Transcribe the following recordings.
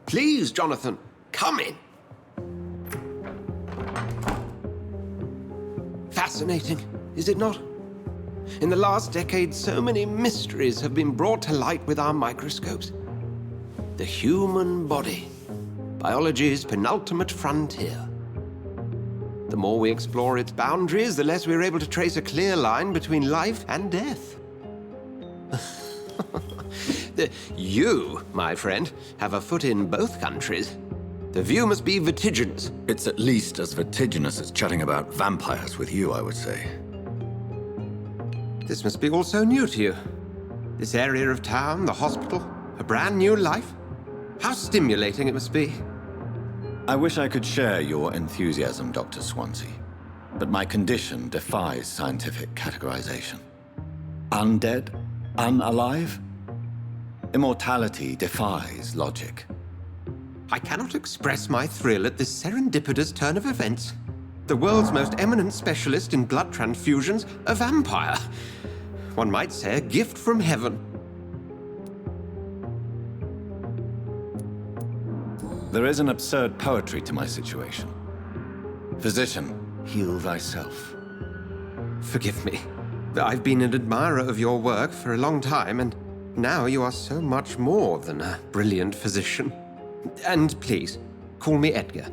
Please, Jonathan, come in. Fascinating, is it not? In the last decade, so many mysteries have been brought to light with our microscopes. The human body, biology's penultimate frontier. The more we explore its boundaries, the less we're able to trace a clear line between life and death. You, my friend, have a foot in both countries. The view must be vertiginous. It's at least as vertiginous as chatting about vampires with you, I would say. This must be all so new to you. This area of town, the hospital, a brand new life. How stimulating it must be. I wish I could share your enthusiasm, Dr. Swansea, but my condition defies scientific categorization. Undead? Unalive? Immortality defies logic. I cannot express my thrill at this serendipitous turn of events. The world's most eminent specialist in blood transfusions, a vampire. One might say a gift from heaven. There is an absurd poetry to my situation. Physician, heal thyself. Forgive me. I've been an admirer of your work for a long time, and now you are so much more than a brilliant physician. And please, call me Edgar.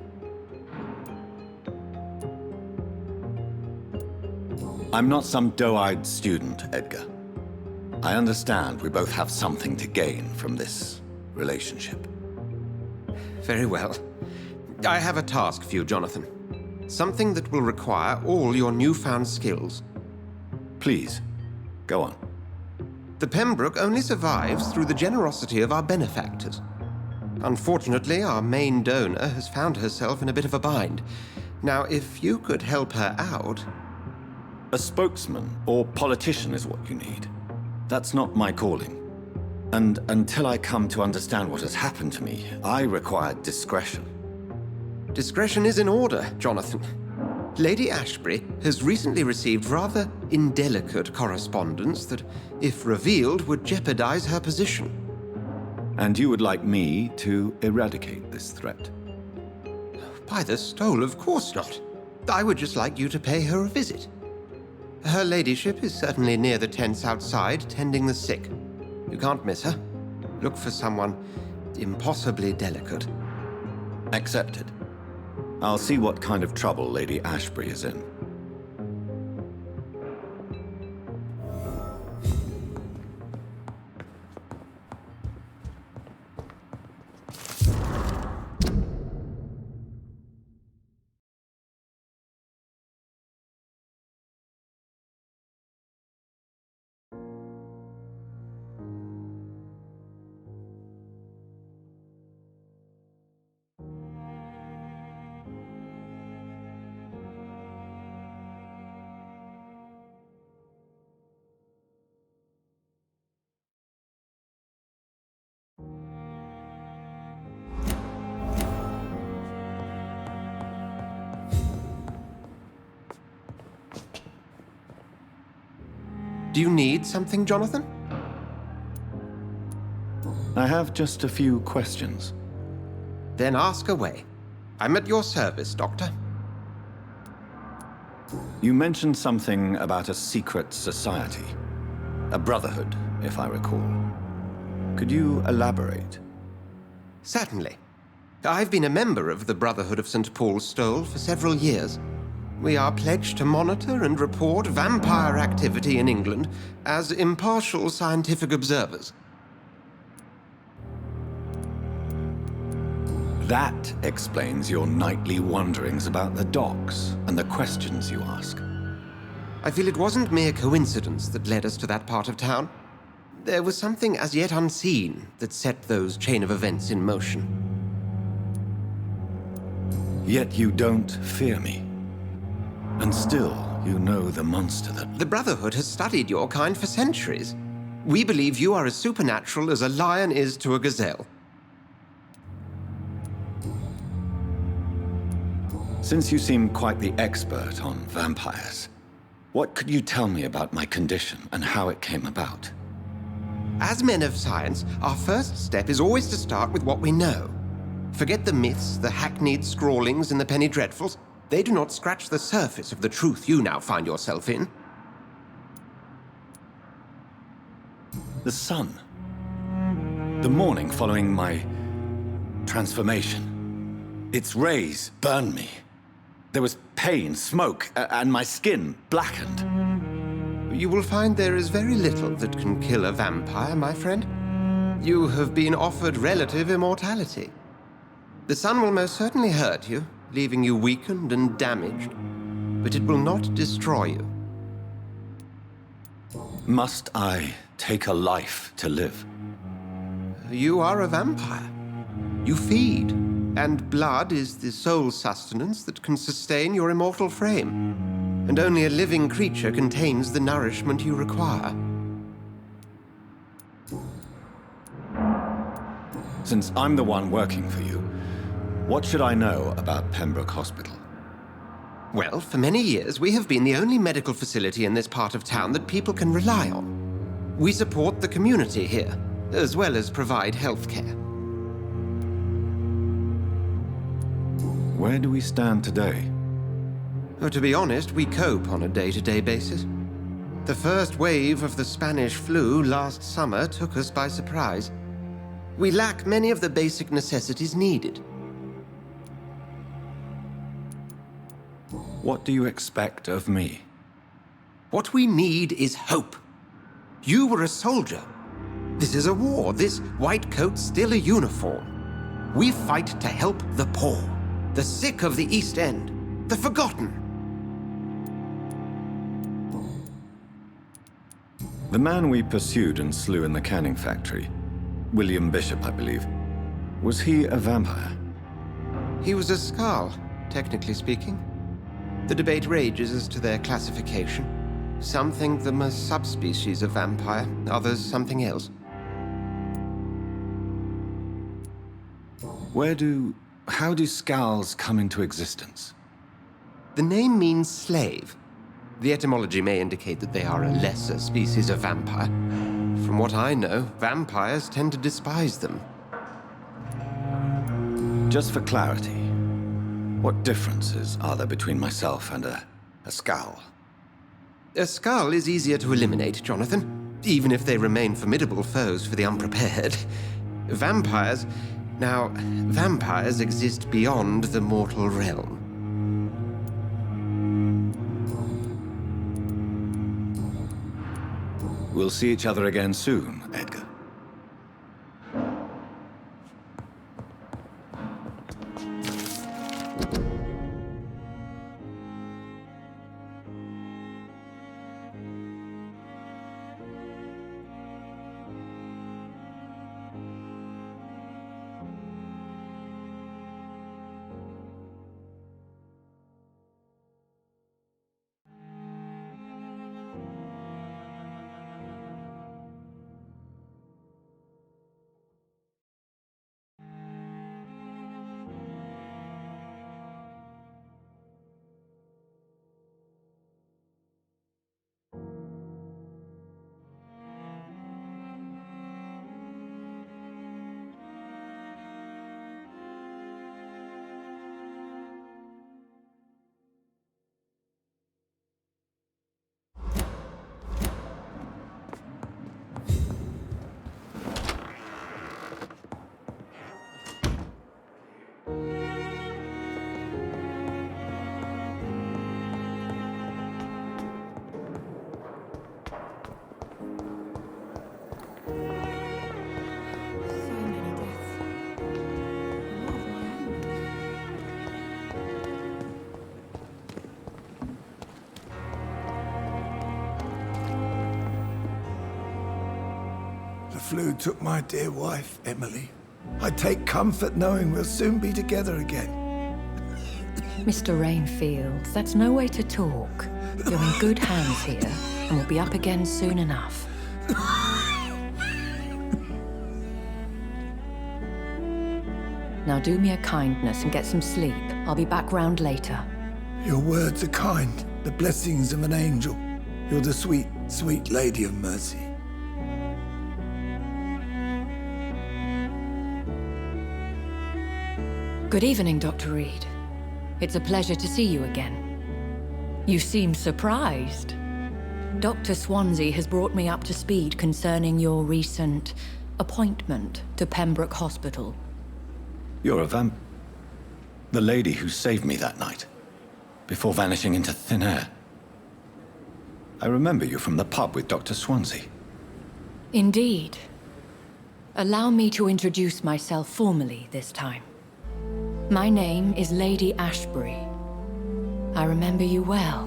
I'm not some doe-eyed student, Edgar. I understand we both have something to gain from this relationship. Very well. I have a task for you, Jonathan. Something that will require all your newfound skills. Please, go on. The Pembroke only survives through the generosity of our benefactors. Unfortunately, our main donor has found herself in a bit of a bind. Now, if you could help her out... A spokesman or politician is what you need. That's not my calling. And until I come to understand what has happened to me, I require discretion. Discretion is in order, Jonathan. Lady Ashbury has recently received rather indelicate correspondence that, if revealed, would jeopardize her position. And you would like me to eradicate this threat? By the stole, of course not. I would just like you to pay her a visit. Her ladyship is certainly near the tents outside, tending the sick. You can't miss her. Look for someone impossibly delicate. Accepted. I'll see what kind of trouble Lady Ashbury is in. Do you need something, Jonathan? I have just a few questions. Then ask away. I'm at your service, Doctor. You mentioned something about a secret society. A brotherhood, if I recall. Could you elaborate? Certainly. I've been a member of the Brotherhood of St. Paul's Stole for several years. We are pledged to monitor and report vampire activity in England as impartial scientific observers. That explains your nightly wanderings about the docks and the questions you ask. I feel it wasn't mere coincidence that led us to that part of town. There was something as yet unseen that set those chain of events in motion. Yet you don't fear me. And still, you know the monster that... The Brotherhood has studied your kind for centuries. We believe you are as supernatural as a lion is to a gazelle. Since you seem quite the expert on vampires, what could you tell me about my condition and how it came about? As men of science, our first step is always to start with what we know. Forget the myths, the hackneyed scrawlings in the penny dreadfuls. They do not scratch the surface of the truth you now find yourself in. The sun. The morning following my transformation. Its rays burned me. There was pain, smoke, and my skin blackened. You will find there is very little that can kill a vampire, my friend. You have been offered relative immortality. The sun will most certainly hurt you, leaving you weakened and damaged, but it will not destroy you. Must I take a life to live? You are a vampire. You feed, and blood is the sole sustenance that can sustain your immortal frame. And only a living creature contains the nourishment you require. Since I'm the one working for you, what should I know about Pembroke Hospital? Well, for many years, we have been the only medical facility in this part of town that people can rely on. We support the community here, as well as provide healthcare. Where do we stand today? Oh, to be honest, we cope on a day-to-day basis. The first wave of the Spanish flu last summer took us by surprise. We lack many of the basic necessities needed. What do you expect of me? What we need is hope. You were a soldier. This is a war. This white coat's still a uniform. We fight to help the poor, the sick of the East End, the forgotten. The man we pursued and slew in the canning factory, William Bishop, I believe, was he a vampire? He was a Skald, technically speaking. The debate rages as to their classification. Some think them a subspecies of vampire, others something else. How do Skalds come into existence? The name means slave. The etymology may indicate that they are a lesser species of vampire. From what I know, vampires tend to despise them. Just for clarity, what differences are there between myself and a Skal? A Skull is easier to eliminate, Jonathan, even if they remain formidable foes for the unprepared. Vampires exist beyond the mortal realm. We'll see each other again soon, Edgar. The flu took my dear wife, Emily. I take comfort knowing we'll soon be together again. Mr. Rainfield, that's no way to talk. You're in good hands here, and we'll be up again soon enough. Now do me a kindness and get some sleep. I'll be back round later. Your words are kind, the blessings of an angel. You're the sweet, sweet Lady of Mercy. Good evening, Dr. Reed. It's a pleasure to see you again. You seem surprised. Dr. Swansea has brought me up to speed concerning your recent appointment to Pembroke Hospital. You're a the lady who saved me that night, before vanishing into thin air. I remember you from the pub with Dr. Swansea. Indeed. Allow me to introduce myself formally this time. My name is Lady Ashbury. I remember you well,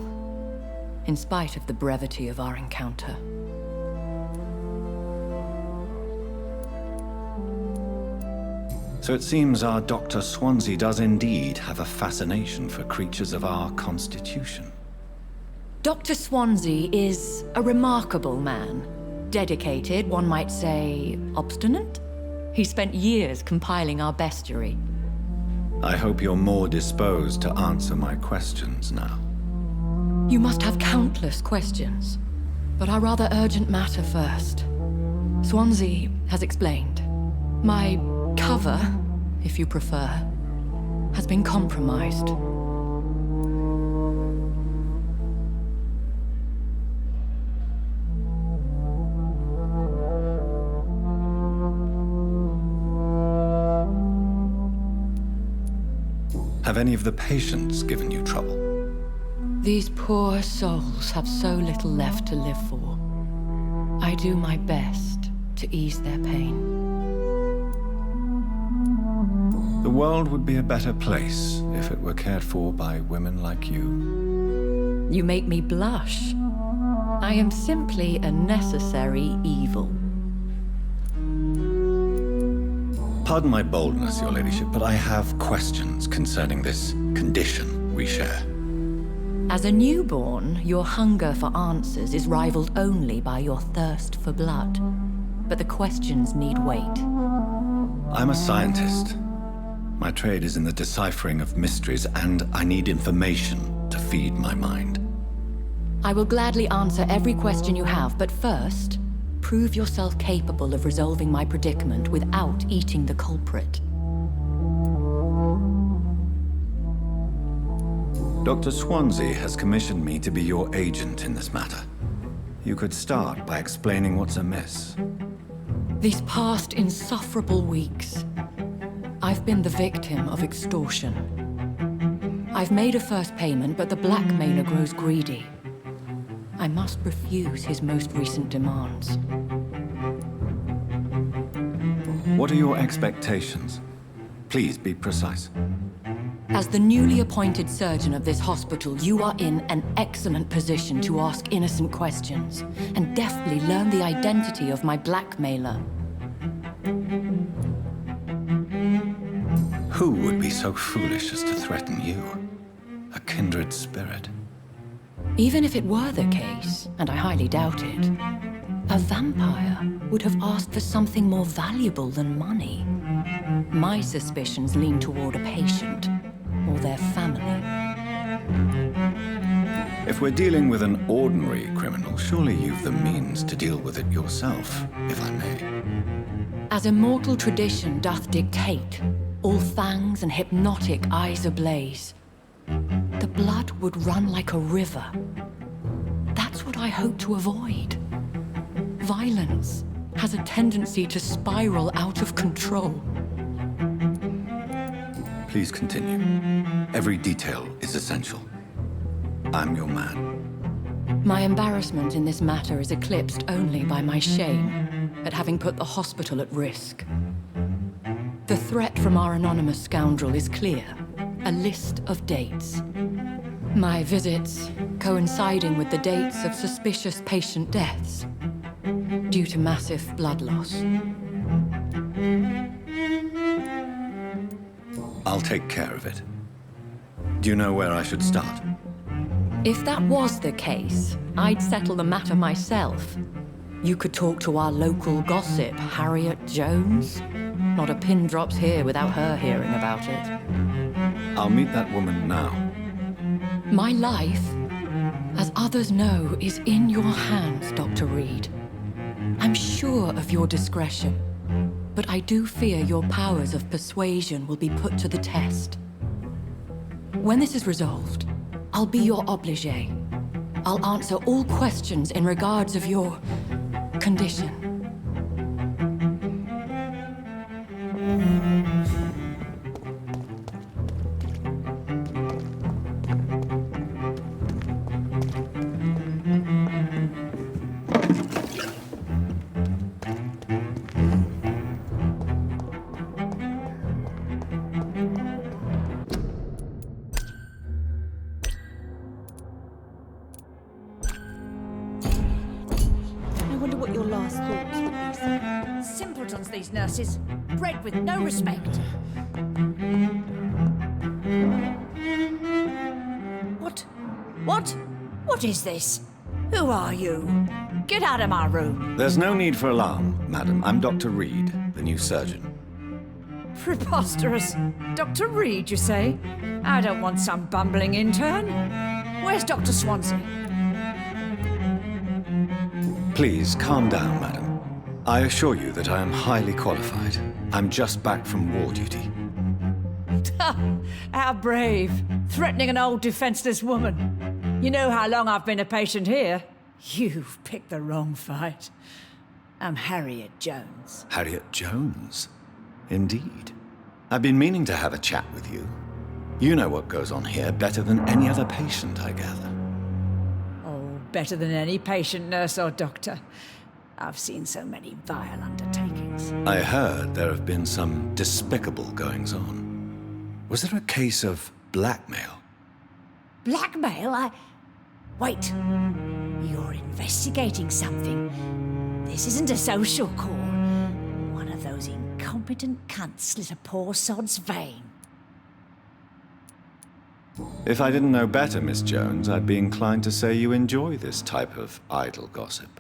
in spite of the brevity of our encounter. So it seems our Dr. Swansea does indeed have a fascination for creatures of our constitution. Dr. Swansea is a remarkable man. Dedicated, one might say, obstinate? He spent years compiling our bestiary. I hope you're more disposed to answer my questions now. You must have countless questions, but our rather urgent matter first. Swansea has explained. My cover, if you prefer, has been compromised. Have any of the patients given you trouble? These poor souls have so little left to live for. I do my best to ease their pain. The world would be a better place if it were cared for by women like you. You make me blush. I am simply a necessary evil. Pardon my boldness, Your Ladyship, but I have questions concerning this condition we share. As a newborn, your hunger for answers is rivaled only by your thirst for blood. But the questions need wait. I'm a scientist. My trade is in the deciphering of mysteries, and I need information to feed my mind. I will gladly answer every question you have, but first, prove yourself capable of resolving my predicament without eating the culprit. Dr. Swansea has commissioned me to be your agent in this matter. You could start by explaining what's amiss. These past insufferable weeks, I've been the victim of extortion. I've made a first payment, but the blackmailer grows greedy. I must refuse his most recent demands. What are your expectations? Please be precise. As the newly appointed surgeon of this hospital, you are in an excellent position to ask innocent questions and deftly learn the identity of my blackmailer. Who would be so foolish as to threaten you? A kindred spirit. Even if it were the case, and I highly doubt it, a vampire would have asked for something more valuable than money. My suspicions lean toward a patient or their family. If we're dealing with an ordinary criminal, surely you've the means to deal with it yourself, if I may. As immortal tradition doth dictate, all fangs and hypnotic eyes ablaze, the blood would run like a river. That's what I hope to avoid. Violence has a tendency to spiral out of control. Please continue. Every detail is essential. I'm your man. My embarrassment in this matter is eclipsed only by my shame at having put the hospital at risk. The threat from our anonymous scoundrel is clear. A list of dates. My visits coinciding with the dates of suspicious patient deaths due to massive blood loss. I'll take care of it. Do you know where I should start? If that was the case, I'd settle the matter myself. You could talk to our local gossip, Harriet Jones. Not a pin drops here without her hearing about it. I'll meet that woman now. My life, as others know, is in your hands, Dr. Reed. I'm sure of your discretion, but I do fear your powers of persuasion will be put to the test. When this is resolved, I'll be your obligé. I'll answer all questions in regards of your condition. Simpletons, these nurses. Bred with no respect. What is this? Who are you? Get out of my room. There's no need for alarm, madam. I'm Dr. Reed, the new surgeon. Preposterous. Dr. Reed, you say? I don't want some bumbling intern. Where's Dr. Swansea? Please, calm down, madam. I assure you that I am highly qualified. I'm just back from war duty. How brave. Threatening an old defenseless woman. You know how long I've been a patient here? You've picked the wrong fight. I'm Harriet Jones. Harriet Jones? Indeed. I've been meaning to have a chat with you. You know what goes on here better than any other patient, I gather. Oh, better than any patient, nurse or doctor. I've seen so many vile undertakings. I heard there have been some despicable goings-on. Was there a case of blackmail? Blackmail? Wait. You're investigating something. This isn't a social call. One of those incompetent cunts slit a poor sod's vein. If I didn't know better, Miss Jones, I'd be inclined to say you enjoy this type of idle gossip.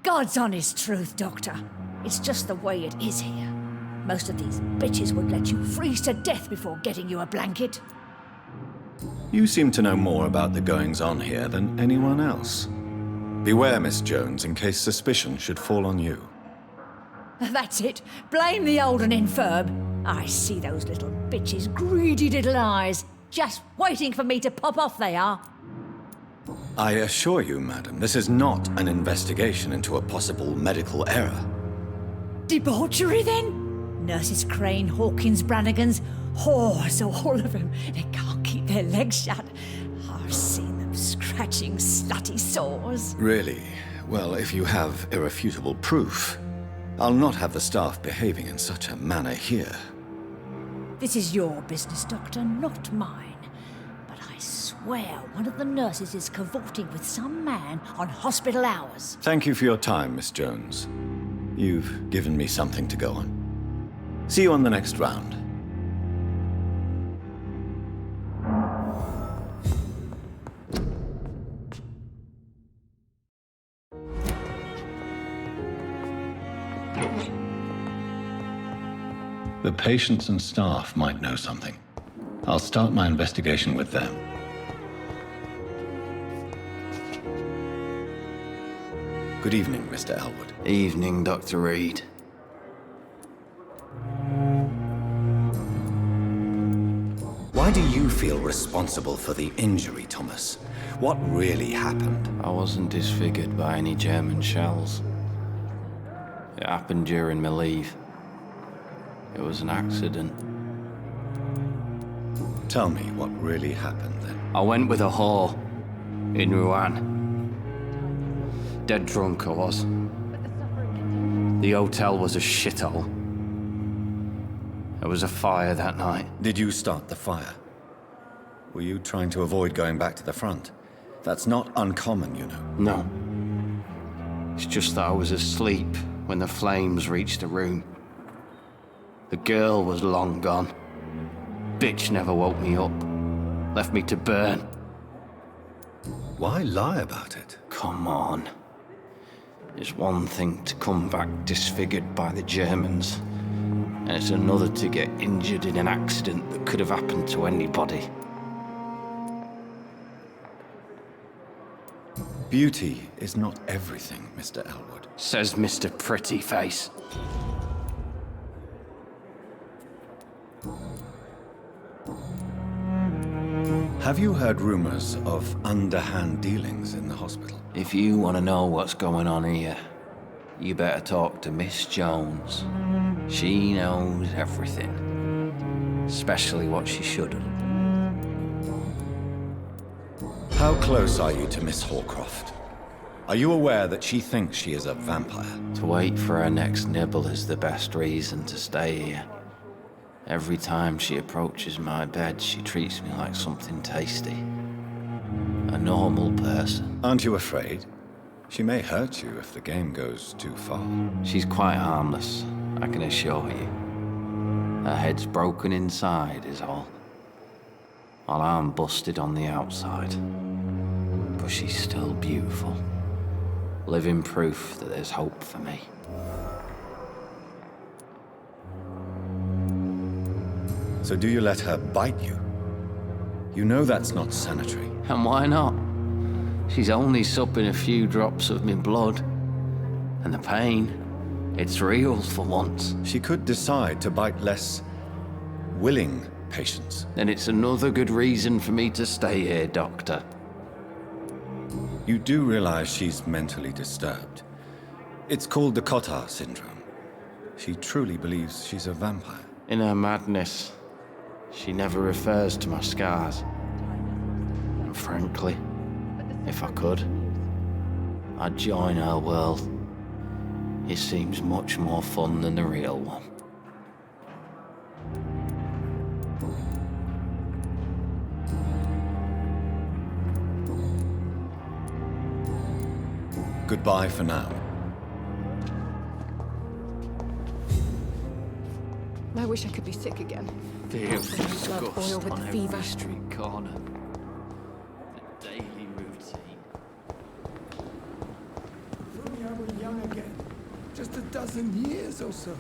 God's honest truth, Doctor. It's just the way it is here. Most of these bitches would let you freeze to death before getting you a blanket. You seem to know more about the goings-on here than anyone else. Beware, Miss Jones, in case suspicion should fall on you. That's it. Blame the old and infirm. I see those little bitches' greedy little eyes. Just waiting for me to pop off they are. I assure you, madam, this is not an investigation into a possible medical error. Debauchery, then? Nurses Crane, Hawkins, Brannigans, whores, all of them. They can't keep their legs shut. I've seen them scratching slutty sores. Really? Well, if you have irrefutable proof, I'll not have the staff behaving in such a manner here. This is your business, Doctor, not mine. But I swear one of the nurses is cavorting with some man on hospital hours. Thank you for your time, Miss Jones. You've given me something to go on. See you on the next round. The patients and staff might know something. I'll start my investigation with them. Good evening, Mr. Elwood. Evening, Dr. Reed. Why do you feel responsible for the injury, Thomas? What really happened? I wasn't disfigured by any German shells. It happened during my leave. It was an accident. Tell me what really happened then. I went with a whore in Rouen. Dead drunk I was. The hotel was a shithole. There was a fire that night. Did you start the fire? Were you trying to avoid going back to the front? That's not uncommon, you know. No. It's just that I was asleep when the flames reached the room. The girl was long gone. Bitch never woke me up. Left me to burn. Why lie about it? Come on. It's one thing to come back disfigured by the Germans, and it's another to get injured in an accident that could have happened to anybody. Beauty is not everything, Mr. Elwood. Says Mr. Pretty Face. Have you heard rumors of underhand dealings in the hospital? If you want to know what's going on here, you better talk to Miss Jones. She knows everything. Especially what she shouldn't. How close are you to Miss Horcroft? Are you aware that she thinks she is a vampire? To wait for her next nibble is the best reason to stay here. Every time she approaches my bed, she treats me like something tasty. A normal person. Aren't you afraid? She may hurt you if the game goes too far. She's quite harmless, I can assure you. Her head's broken inside is all. While I'm busted on the outside. But she's still beautiful. Living proof that there's hope for me. So do you let her bite you? You know that's not sanitary. And why not? She's only supping a few drops of me blood. And the pain, it's real for once. She could decide to bite less willing patients. Then it's another good reason for me to stay here, Doctor. You do realize she's mentally disturbed. It's called the Cotard syndrome. She truly believes she's a vampire. In her madness, she never refers to my scars. And frankly, if I could, I'd join her world. It seems much more fun than the real one. Goodbye for now. I wish I could be sick again. Feel Blood boil with on the every fever. street corner. The daily routine. If only I were young again. Just a dozen years or so.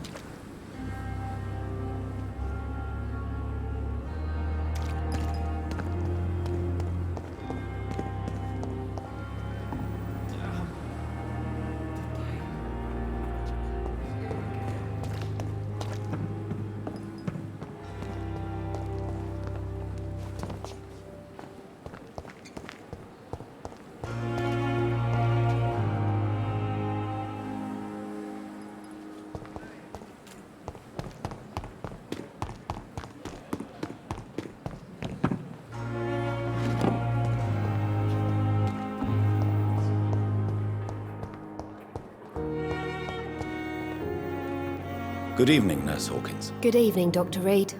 Good evening, Nurse Hawkins. Good evening, Dr. Reed.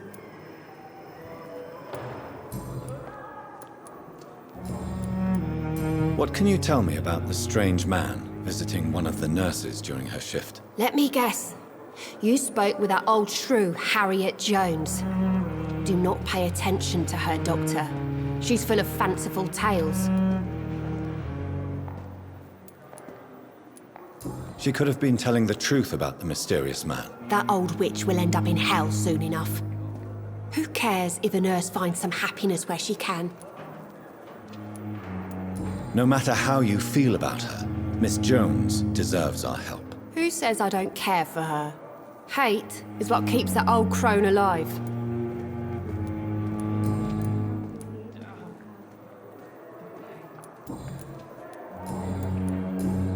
What can you tell me about the strange man visiting one of the nurses during her shift? Let me guess. You spoke with that old shrew, Harriet Jones. Do not pay attention to her, Doctor. She's full of fanciful tales. She could have been telling the truth about the mysterious man. That old witch will end up in hell soon enough. Who cares if a nurse finds some happiness where she can? No matter how you feel about her, Miss Jones deserves our help. Who says I don't care for her? Hate is what keeps that old crone alive.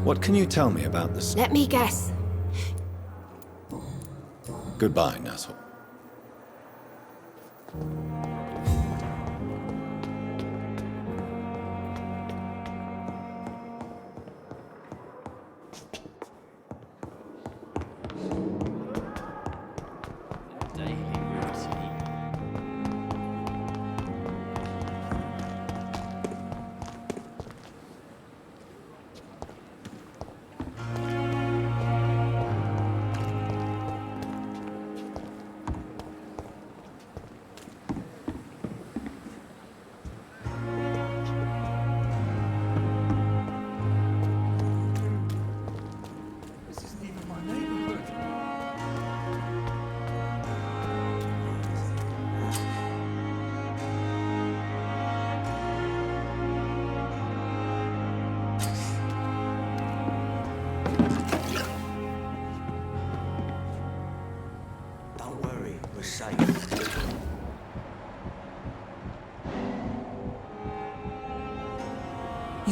What can you tell me about this? Let me guess. Goodbye, Nurse Hawkins. Daily routine.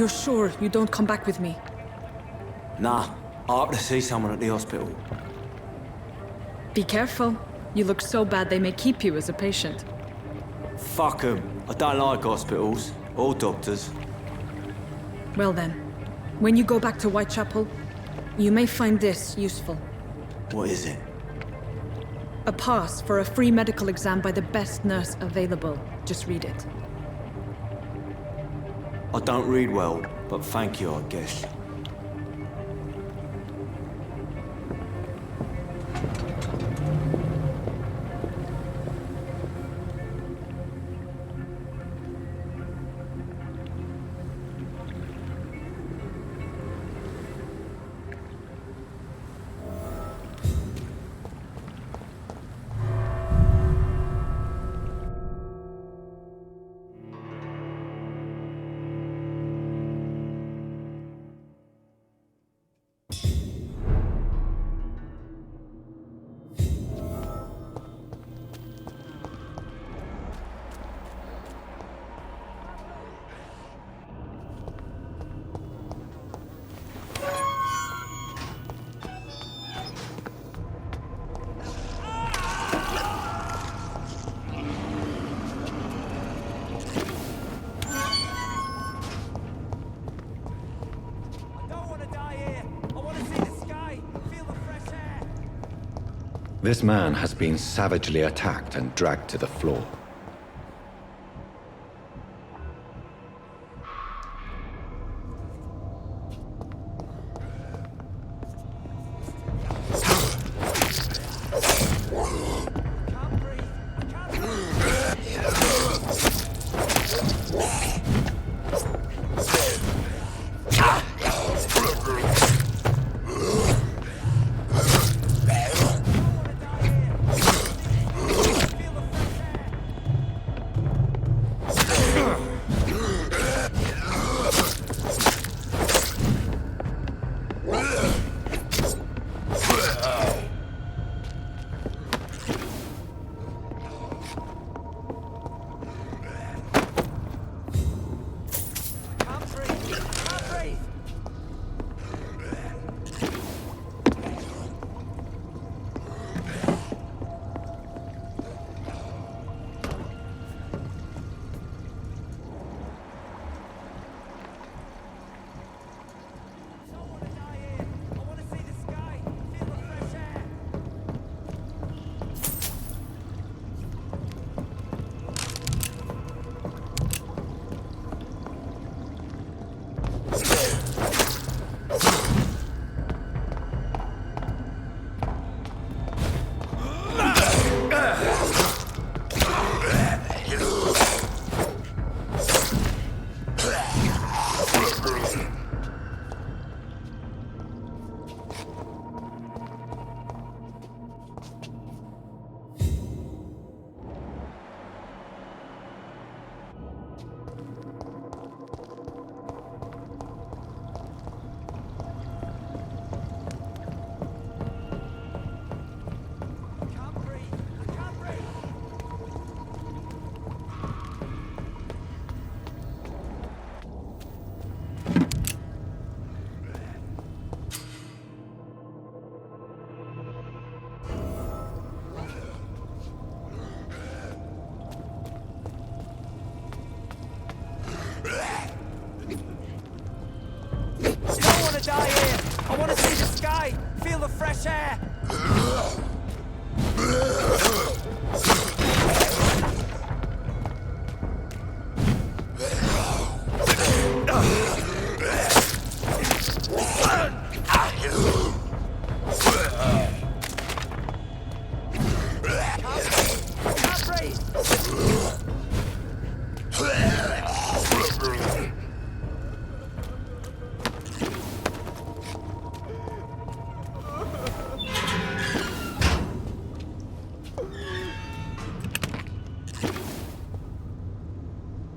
You're sure you don't come back with me? Nah, I have to see someone at the hospital. Be careful. You look so bad they may keep you as a patient. Fuck 'em. I don't like hospitals. Or doctors. Well then, when you go back to Whitechapel, you may find this useful. What is it? A pass for a free medical exam by the best nurse available. Just read it. I don't read well, but thank you, I guess. This man has been savagely attacked and dragged to the floor. Die here! I want to see the sky! Feel the fresh air!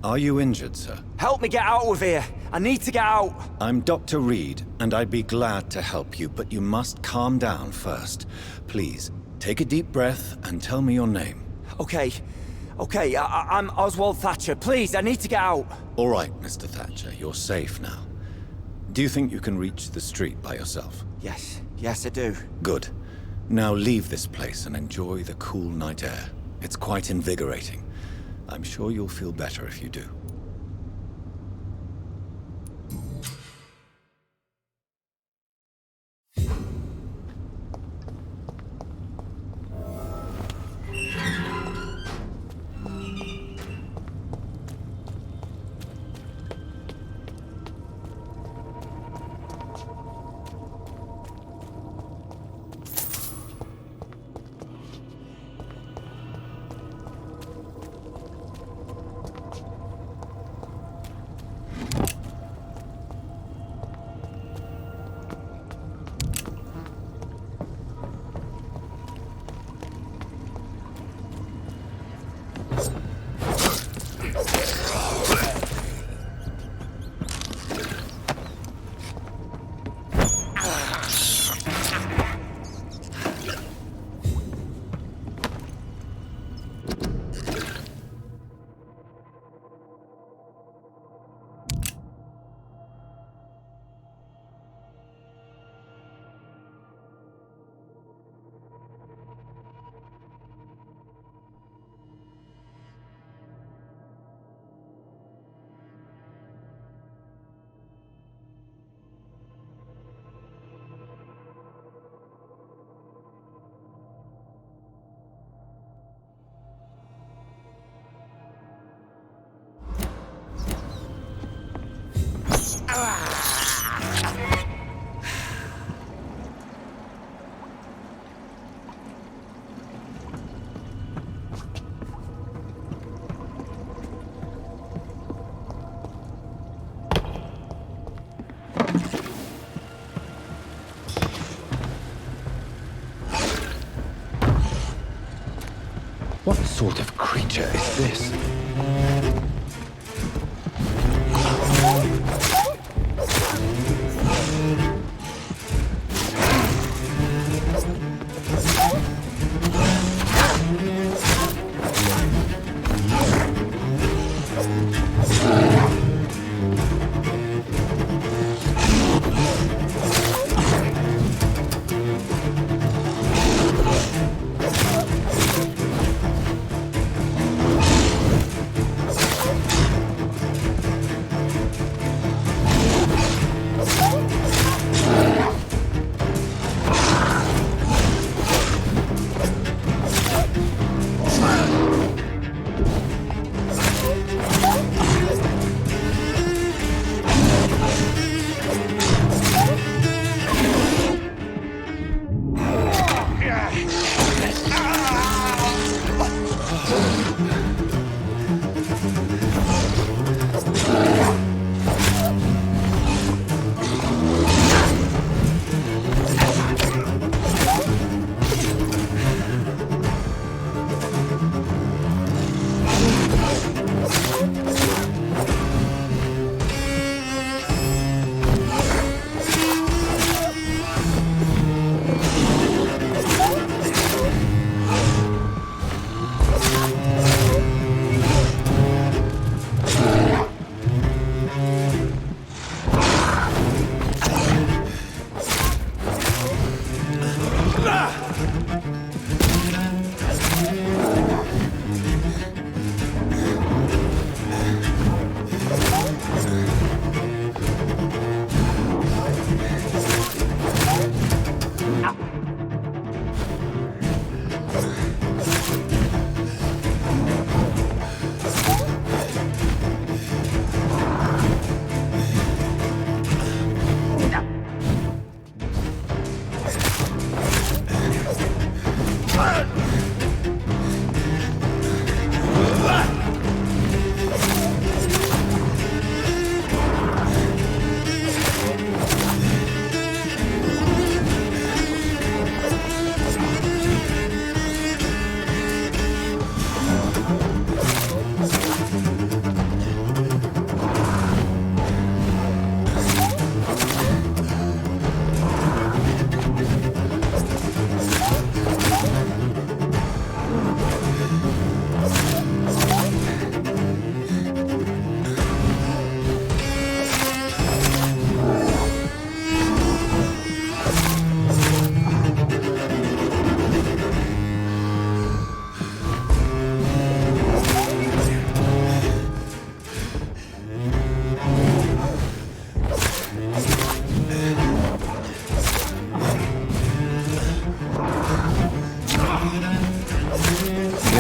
Are you injured, sir? Help me get out of here! I need to get out! I'm Dr. Reed, and I'd be glad to help you, but you must calm down first. Please, take a deep breath and tell me your name. Okay, Okay, I'm Oswald Thatcher. Please, I need to get out. All right, Mr. Thatcher, you're safe now. Do you think you can reach the street by yourself? Yes, I do. Good. Now leave this place and enjoy the cool night air. It's quite invigorating. I'm sure you'll feel better if you do. What sort of creature is this?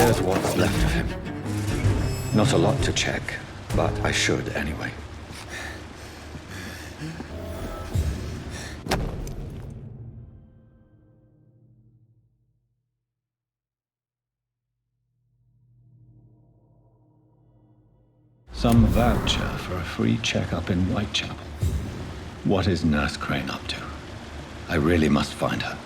Here's what's left of him. Not a lot to check, but I should anyway. Some voucher for a free checkup in Whitechapel. What is Nurse Crane up to? I really must find her.